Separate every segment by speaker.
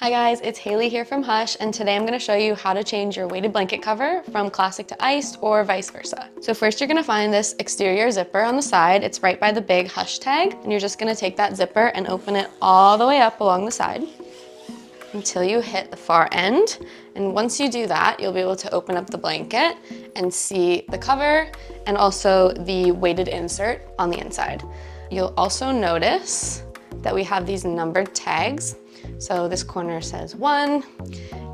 Speaker 1: Hi guys, it's Haley here from Hush, and today I'm going to show you how to change your weighted blanket cover from classic to iced or vice versa. So first you're going to find this exterior zipper on the side. It's right by the big Hush tag, and you're just going to take that zipper and open it all the way up along the side until you hit the far end. And once you do that, you'll be able to open up the blanket and see the cover and also the weighted insert on the inside. You'll also notice that we have these numbered tags. So this corner says 1,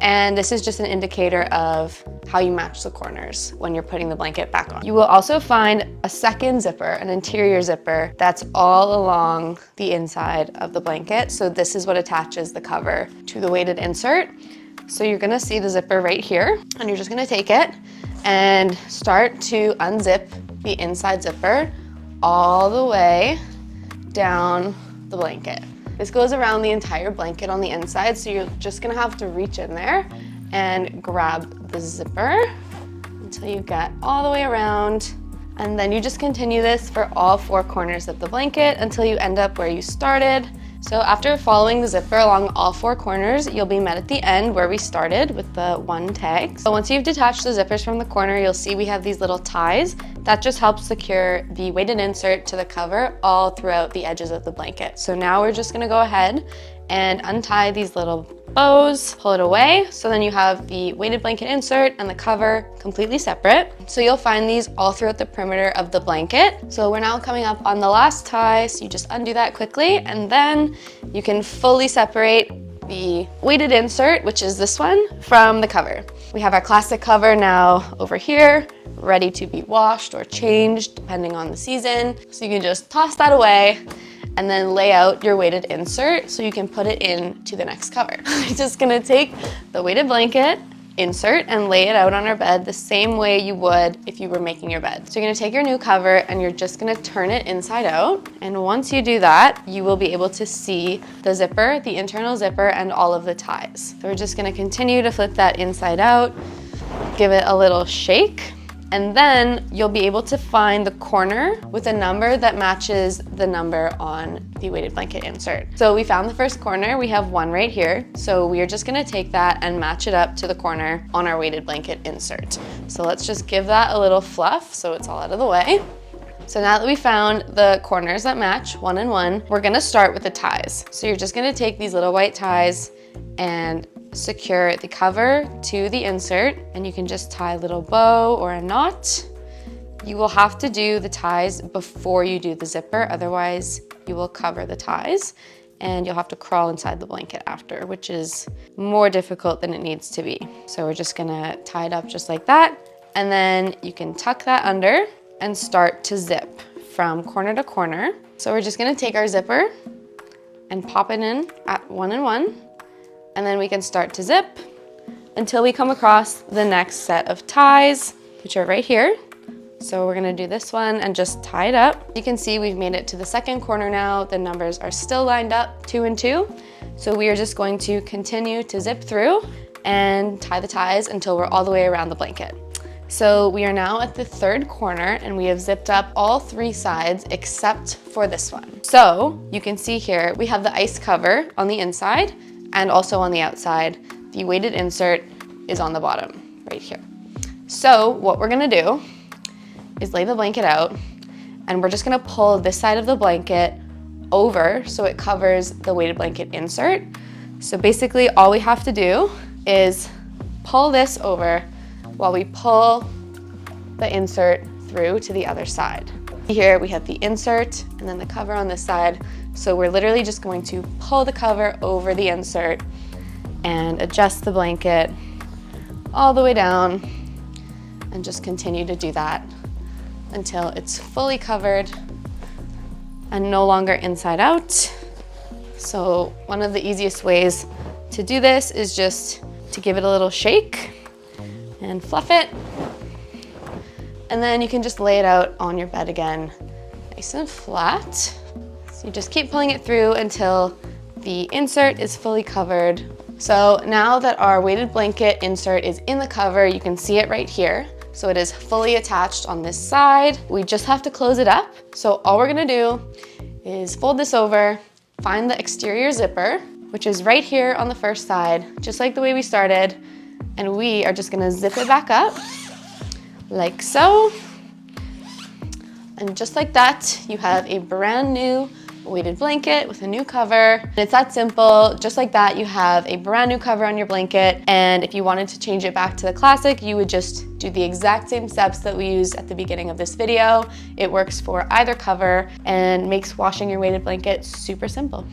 Speaker 1: and this is just an indicator of how you match the corners when you're putting the blanket back on. You will also find a second zipper, an interior zipper, that's all along the inside of the blanket. So this is what attaches the cover to the weighted insert. So you're gonna see the zipper right here, and you're just gonna take it and start to unzip the inside zipper all the way down the blanket. This goes around the entire blanket on the inside, so you're just gonna have to reach in there and grab the zipper until you get all the way around. And then you just continue this for all 4 corners of the blanket until you end up where you started. So after following the zipper along all 4 corners, you'll be met at the end where we started with the 1 tag. So once you've detached the zippers from the corner, you'll see we have these little ties. That just helps secure the weighted insert to the cover all throughout the edges of the blanket. So now we're just gonna go ahead and untie these little bows, pull it away. So then you have the weighted blanket insert and the cover completely separate. So you'll find these all throughout the perimeter of the blanket. So we're now coming up on the last tie. So you just undo that quickly, and then you can fully separate the weighted insert, which is this one, from the cover. We have our classic cover now over here, ready to be washed or changed depending on the season. So you can just toss that away and then lay out your weighted insert so you can put it into the next cover. I'm just gonna take the weighted blanket insert and lay it out on our bed the same way you would if you were making your bed. So you're gonna take your new cover and you're just gonna turn it inside out. And once you do that, you will be able to see the zipper, the internal zipper, and all of the ties. So we're just gonna continue to flip that inside out, give it a little shake, and then you'll be able to find the corner with a number that matches the number on the weighted blanket insert. So we found the first corner, we have 1 right here. So we are just gonna take that and match it up to the corner on our weighted blanket insert. So let's just give that a little fluff so it's all out of the way. So now that we found the corners that match 1 and 1, we're gonna start with the ties. So you're just gonna take these little white ties and secure the cover to the insert, and you can just tie a little bow or a knot. You will have to do the ties before you do the zipper, otherwise you will cover the ties and you'll have to crawl inside the blanket after, which is more difficult than it needs to be. So we're just gonna tie it up just like that, and then you can tuck that under and start to zip from corner to corner. So we're just gonna take our zipper and pop it in at 1 and 1. And then we can start to zip until we come across the next set of ties, which are right here. So we're gonna do this one and just tie it up. You can see we've made it to the second corner now. The numbers are still lined up, 2 and 2. So we are just going to continue to zip through and tie the ties until we're all the way around the blanket. So we are now at the 3rd corner and we have zipped up all 3 sides except for this one. So you can see here, we have the ice cover on the inside and also on the outside. The weighted insert is on the bottom right here. So what we're gonna do is lay the blanket out, and we're just gonna pull this side of the blanket over so it covers the weighted blanket insert. So basically all we have to do is pull this over while we pull the insert through to the other side. Here we have the insert and then the cover on this side. So we're literally just going to pull the cover over the insert and adjust the blanket all the way down and just continue to do that until it's fully covered and no longer inside out. So one of the easiest ways to do this is just to give it a little shake and fluff it. And then you can just lay it out on your bed again, nice and flat. So you just keep pulling it through until the insert is fully covered. So now that our weighted blanket insert is in the cover, you can see it right here. So it is fully attached on this side. We just have to close it up. So all we're gonna do is fold this over, find the exterior zipper, which is right here on the first side, just like the way we started. And we are just gonna zip it back up, like so. And just like that, you have a brand new weighted blanket with a new cover. And it's that simple. Just like that, you have a brand new cover on your blanket. And if you wanted to change it back to the classic, you would just do the exact same steps that we used at the beginning of this video. It works for either cover and makes washing your weighted blanket super simple.